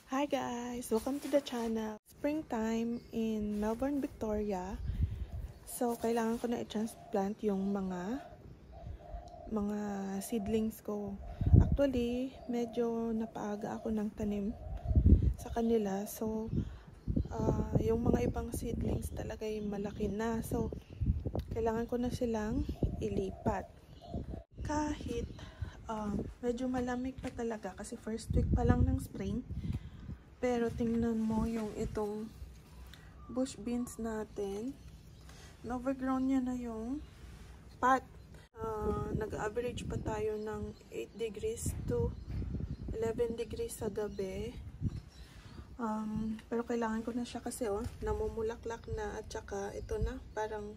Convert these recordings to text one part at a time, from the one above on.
Hi guys! Welcome to the channel. Springtime in Melbourne, Victoria. So, kailangan ko na i-transplant yung mga seedlings ko. Actually, medyo napaaga ako ng tanim sa kanila. So, yung mga ibang seedlings talaga yung malaki na. So, kailangan ko na silang ilipat. Kahit medyo malamig pa talaga kasi first week pa lang ng spring. Pero tingnan mo yung itong bush beans natin. Overgrown niya na yung pot. Nag-average pa tayo ng 8 degrees to 11 degrees sa gabi. Pero kailangan ko na siya kasi namumulaklak na at saka ito na parang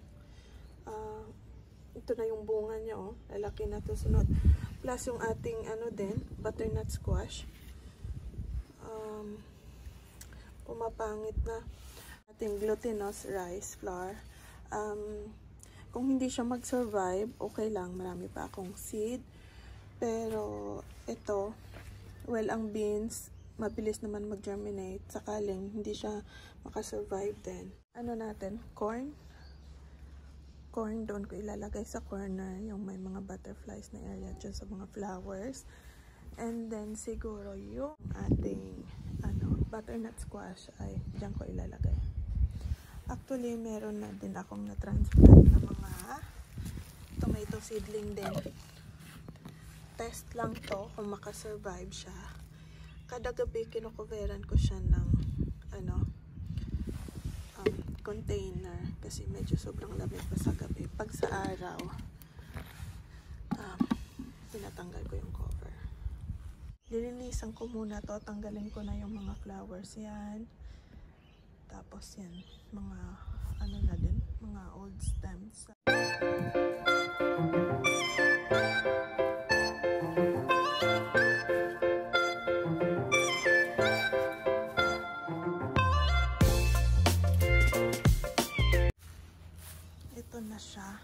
ito na yung bunga niya lalaki na to sunod. Plus yung ating butternut squash. Pumapangit na ating glutinous rice flour. Kung hindi siya mag-survive, okay lang, marami pa akong seed. Pero ito, well, ang beans mabilis naman mag-germinate sakaling hindi siya makasurvive din. Ano natin? Corn doon ko ilalagay sa corner, yung may mga butterflies na area dyan sa mga flowers. And then siguro yung ating butternut squash ay dyan ko ilalagay. Actually, meron na din akong na-transplant na mga tomato seedling din. Test lang to kung makasurvive siya. Kada gabi kinukuveran ko siya ng container kasi medyo sobrang lamig pa sa gabi. Pag sa araw, tinatanggal ko yung cover. Lilinisan ko muna to, tanggalin ko na yung mga flowers yan. Tapos yan, mga na din, mga old stems. Ito na siya.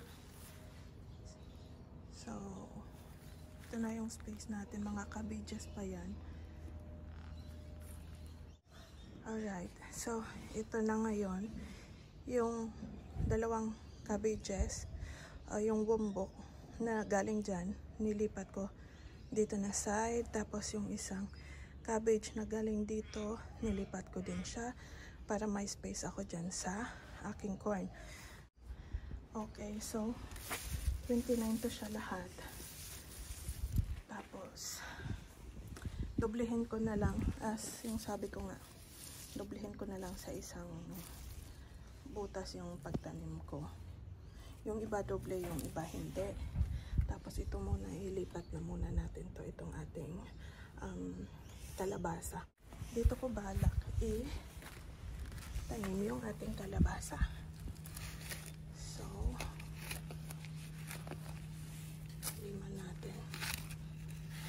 So, ito na yung space natin, mga cabbages pa yan. Alright, so ito na ngayon yung dalawang cabbages, yung bumbok na galing dyan, nilipat ko dito na side, tapos yung isang cabbage na galing dito, nilipat ko din siya para may space ako dyan sa aking corn. Okay, so 29 to siya lahat. Tapos doblehin ko na lang, as yung sabi ko nga, doblehin ko na lang sa isang butas yung pagtanim ko. Yung iba doble, yung iba hindi. Tapos ito muna, ilipat na muna natin to, itong ating kalabasa. Dito ko balak tanim yung ating kalabasa. So, liman natin.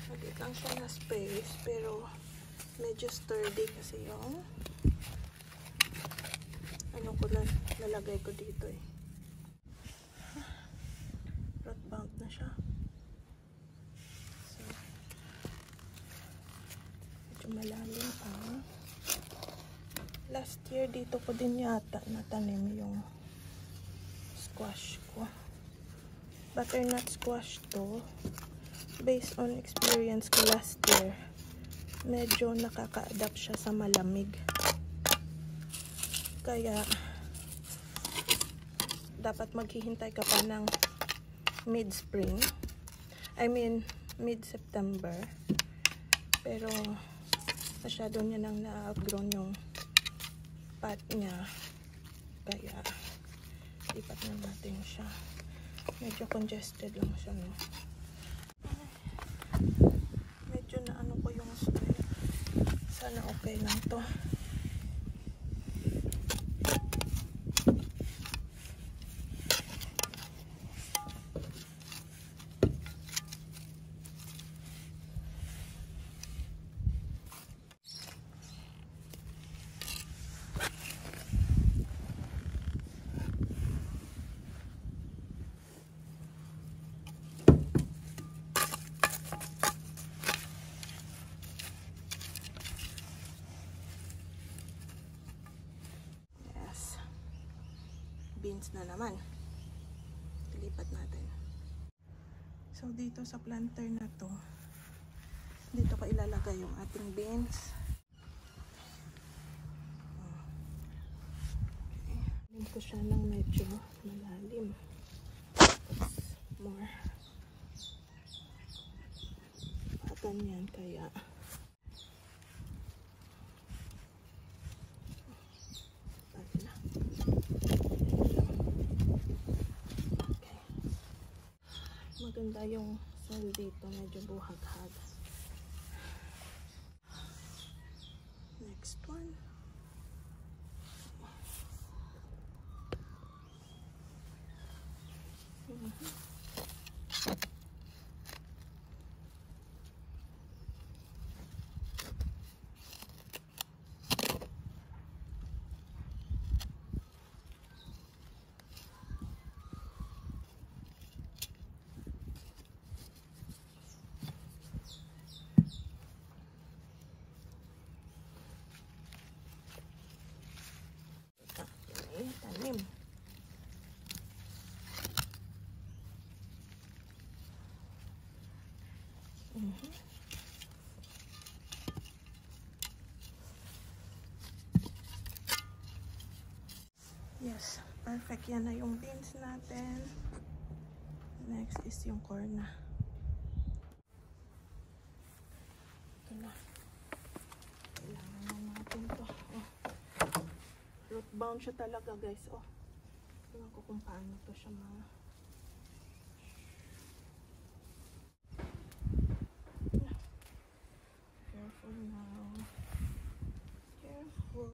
Magit lang siya na space, pero medyo sturdy kasi yung ko lang lalagay ko dito rot bound na siya. So, medyo malalim pa. Last year dito ko din yata natanim yung squash ko. Butternut squash to. Based on experience ko last year, medyo nakaka-adapt siya sa malamig. Kaya dapat maghihintay ka pa ng mid-spring. I mean, mid-September. Pero masyado niya nang na-outgrown yung pot niya. Kaya lipat na natin siya. Medyo congested lang siya, no? Medyo na ko yung soil. Sana okay lang to. beans na naman. Ilipat natin. So dito sa planter na to, dito ko ilalagay yung ating beans. Okay. Alim ko siya ng medyo malalim. More. Ganyan kaya. Okay. Maganda yung soil dito, medyo buhag-hag. Next one. Tanim. Yes, perfect. Yan na yung beans natin. Next is yung corn na. Ito na. Kailangan na natin to. Oh. Root bound siya talaga, guys. Oh. Tingnan ko kung paano to siya Careful now. Careful.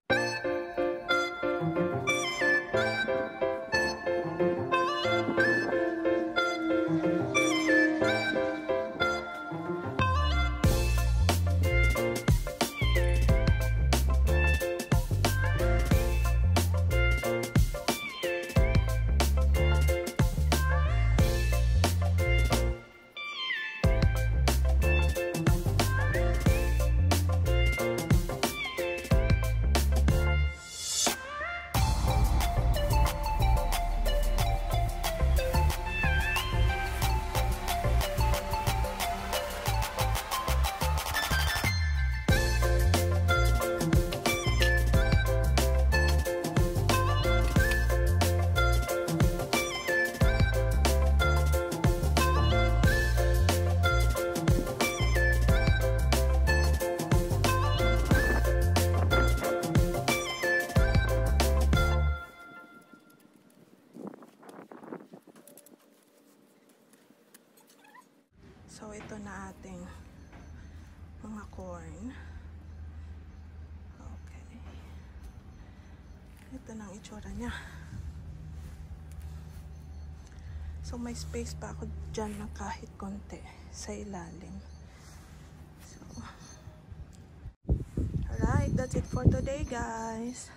So, ito na ating mga corn. Okay. Ito na ang itsura niya. So, may space pa ako dyan na kahit konti sa ilalim. So, alright, that's it for today, guys.